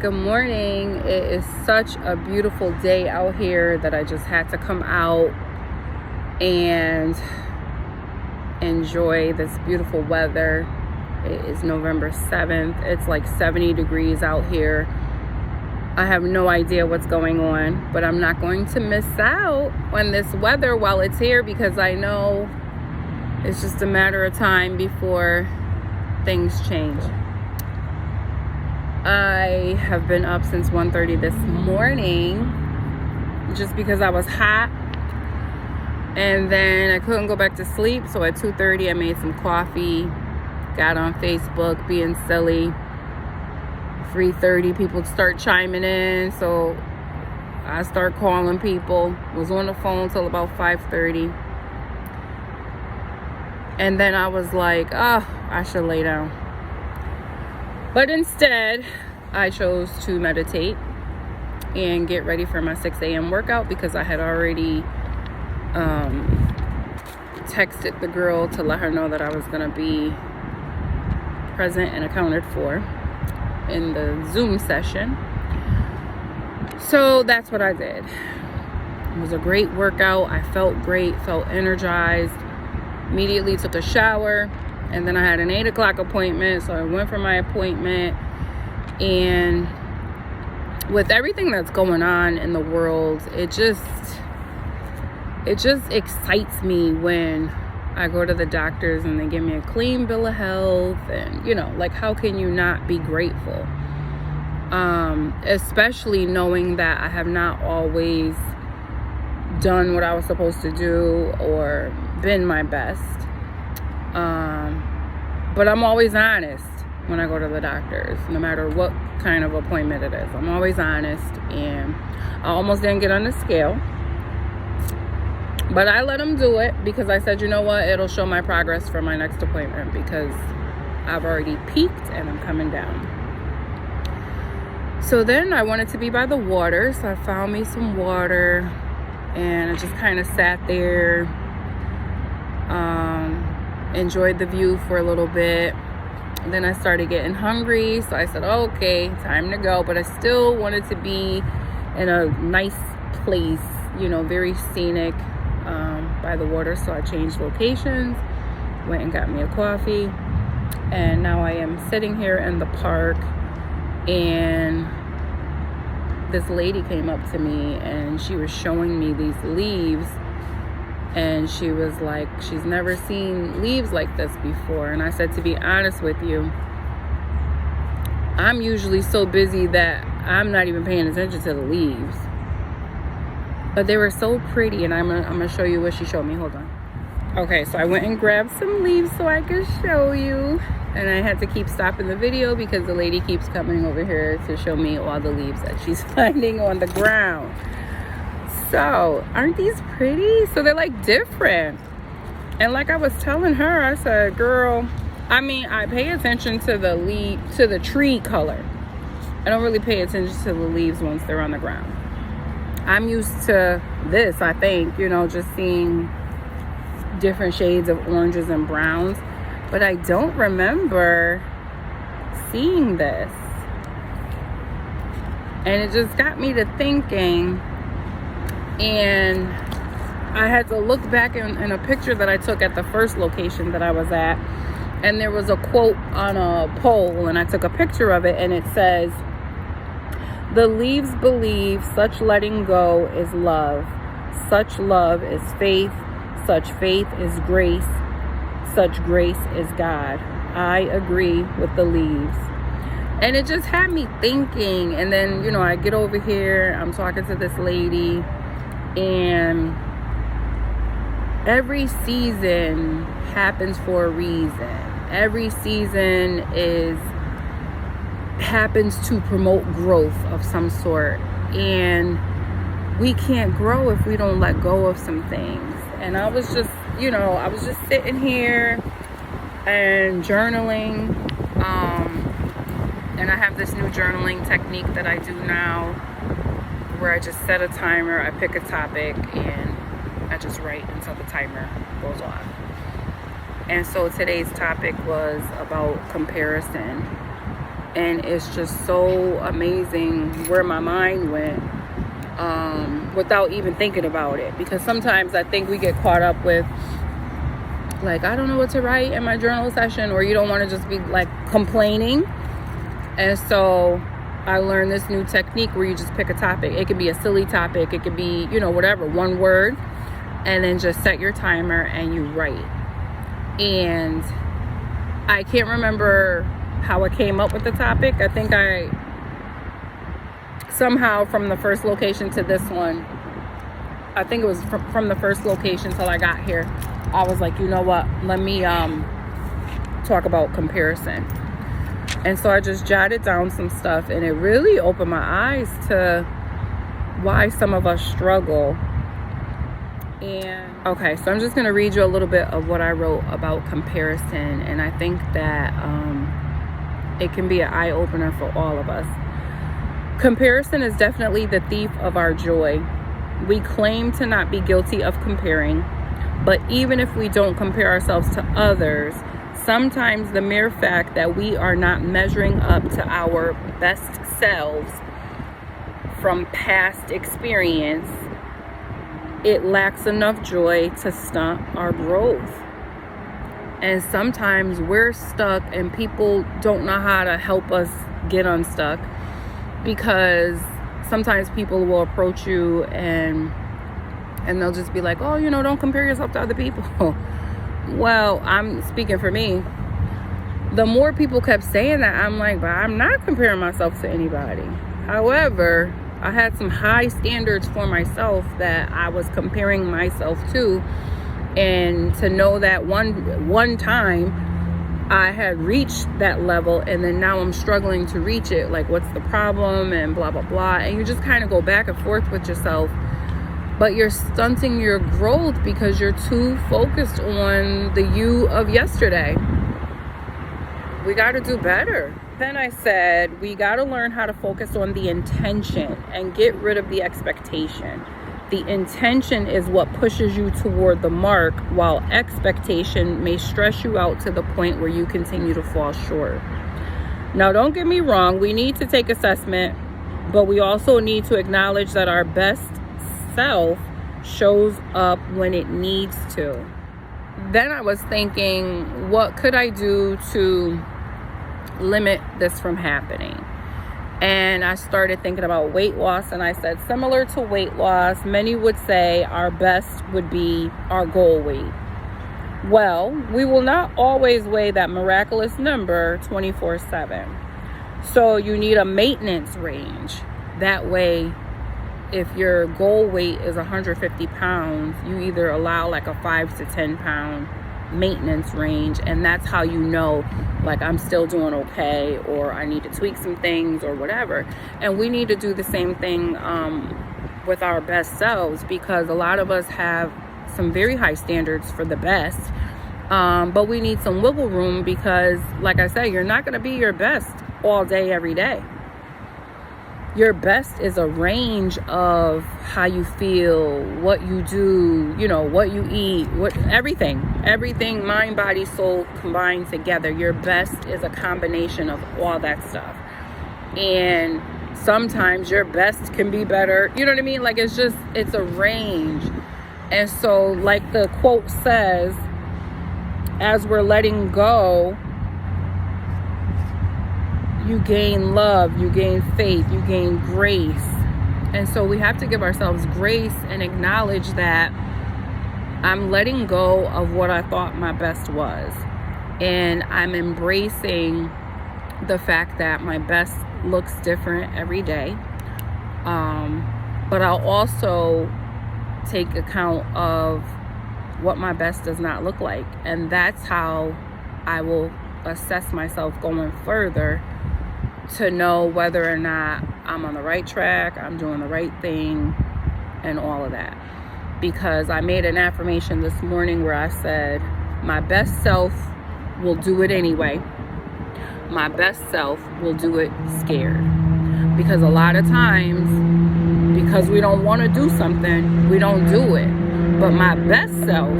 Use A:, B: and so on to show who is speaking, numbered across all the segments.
A: Good morning. It is such a beautiful day out here that I just had to come out and enjoy this beautiful weather. It is November 7th. It's like 70 degrees out here. I have no idea what's going on, but I'm not going to miss out on this weather while it's here because I know it's just a matter of time before things change. I have been up since 1:30 this morning just because I was hot, and then I couldn't go back to sleep, so at 2:30 I made some coffee, got on Facebook being silly. 3:30 people start chiming in, so I start calling people. Was on the phone till about 5:30, and then I was like, oh, I should lay down. But instead, I chose to meditate and get ready for my 6 a.m. workout because I had already texted the girl to let her know that I was going to be present and accounted for in the Zoom session. So that's what I did. It was a great workout. I felt great, felt energized. Immediately took a shower. And then I had an 8 o'clock appointment, so I went for my appointment. And with everything that's going on in the world, it just excites me when I go to the doctors and they give me a clean bill of health. And, like, how can you not be grateful? Especially knowing that I have not always done what I was supposed to do or been my best. But I'm always honest when I go to the doctors, no matter what kind of appointment it is. I'm always honest, and I almost didn't get on the scale, but I let them do it because I said, you know what, it'll show my progress for my next appointment because I've already peaked and I'm coming down. So then I wanted to be by the water, so I found me some water, and I just kind of sat there, enjoyed the view for a little bit. And then I started getting hungry, so I said, okay, time to go. But I still wanted to be in a nice place, very scenic, by the water. So I changed locations, went and got me a coffee, and now I am sitting here in the park, and this lady came up to me and she was showing me these leaves. And she was like, she's never seen leaves like this before. And I said, to be honest with you, I'm usually so busy that I'm not even paying attention to the leaves. But they were so pretty, and I'm gonna show you what she showed me. Hold on. Okay, so I went and grabbed some leaves so I could show you. And I had to keep stopping the video because the lady keeps coming over here to show me all the leaves that she's finding on the ground. So, aren't these pretty? So they're like different. And like I was telling her, I said, girl, I pay attention to the tree color. I don't really pay attention to the leaves once they're on the ground. I'm used to this, I think, just seeing different shades of oranges and browns. But I don't remember seeing this. And it just got me to thinking. And I had to look back in a picture that I took at the first location that I was at. And there was a quote on a pole, and I took a picture of it, and it says, "The leaves believe, such letting go is love. Such love is faith. Such faith is grace. Such grace is God. I agree with the leaves." And it just had me thinking. And then, I get over here, I'm talking to this lady. And every season happens for a reason. Every season happens to promote growth of some sort. And we can't grow if we don't let go of some things. And I was just, sitting here and journaling. And I have this new journaling technique that I do now, where I just set a timer, I pick a topic, and I just write until the timer goes off. And so today's topic was about comparison. And it's just so amazing where my mind went without even thinking about it. Because sometimes I think we get caught up with, like, I don't know what to write in my journal session, or you don't want to just be like complaining. And so I learned this new technique where you just pick a topic. It could be a silly topic. It could be, whatever, one word, and then just set your timer and you write. And I can't remember how I came up with the topic. I think I somehow from the first location to this one, I think it was from the first location till I got here, I was like, you know what, let me talk about comparison. And so I just jotted down some stuff, and it really opened my eyes to why some of us struggle. And okay, so I'm just going to read you a little bit of what I wrote about comparison, and I think that it can be an eye-opener for all of us. Comparison is definitely the thief of our joy. We claim to not be guilty of comparing, but even if we don't compare ourselves to others, sometimes the mere fact that we are not measuring up to our best selves from past experience, it lacks enough joy to stunt our growth. And sometimes we're stuck and people don't know how to help us get unstuck, because sometimes people will approach you and they'll just be like, oh, don't compare yourself to other people. Well, I'm speaking for me. The more people kept saying that, I'm like, but I'm not comparing myself to anybody. However, I had some high standards for myself that I was comparing myself to. And to know that one time I had reached that level, and then now I'm struggling to reach it. Like, what's the problem? And blah, blah, blah. And you just kind of go back and forth with yourself. But you're stunting your growth because you're too focused on the you of yesterday. We got to do better. Then I said, we got to learn how to focus on the intention and get rid of the expectation. The intention is what pushes you toward the mark, while expectation may stress you out to the point where you continue to fall short. Now, don't get me wrong. We need to take assessment, but we also need to acknowledge that our best self shows up when it needs to. Then I was thinking, what could I do to limit this from happening? And I started thinking about weight loss, and I said, similar to weight loss, many would say our best would be our goal weight. Well, we will not always weigh that miraculous number 24/7. So you need a maintenance range. That way, if your goal weight is 150 pounds, you either allow like a 5 to 10 pound maintenance range, and that's how you know, like, I'm still doing okay, or I need to tweak some things or whatever. And we need to do the same thing with our best selves, because a lot of us have some very high standards for the best, but we need some wiggle room, because like I said, you're not going to be your best all day every day. Your best is a range of how you feel, what you do, what you eat, everything, mind, body, soul combined together. Your best is a combination of all that stuff. And sometimes your best can be better. You know what I mean? Like, it's a range. And so, like the quote says, as we're letting go, you gain love, you gain faith, you gain grace. And so we have to give ourselves grace and acknowledge that I'm letting go of what I thought my best was. And I'm embracing the fact that my best looks different every day. But I'll also take account of what my best does not look like. And that's how I will assess myself going further, to know whether or not I'm on the right track, I'm doing the right thing, and all of that. Because I made an affirmation this morning where I said, my best self will do it anyway. My best self will do it scared. Because a lot of times, because we don't want to do something, we don't do it. But my best self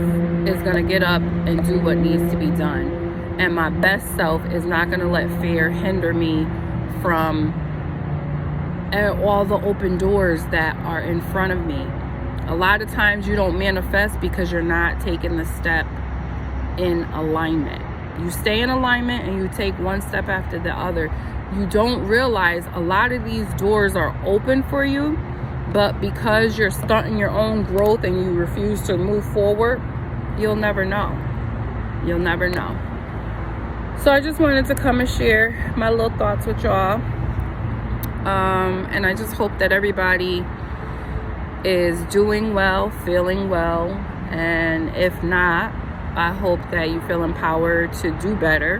A: is going to get up and do what needs to be done. And my best self is not going to let fear hinder me from all the open doors that are in front of me. A lot of times you don't manifest because you're not taking the step in alignment. You stay in alignment and you take one step after the other. You don't realize a lot of these doors are open for you, but because you're stunting your own growth and you refuse to move forward, you'll never know. You'll never know. So I just wanted to come and share my little thoughts with y'all. And I just hope that everybody is doing well, feeling well. And if not, I hope that you feel empowered to do better.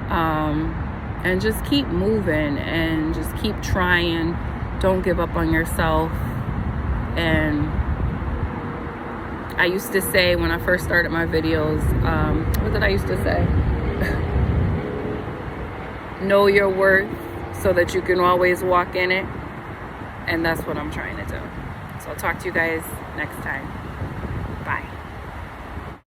A: And just keep moving and just keep trying. Don't give up on yourself. And I used to say when I first started my videos, what did I used to say? Know your worth so that you can always walk in it. And that's what I'm trying to do. So I'll talk to you guys next time. Bye.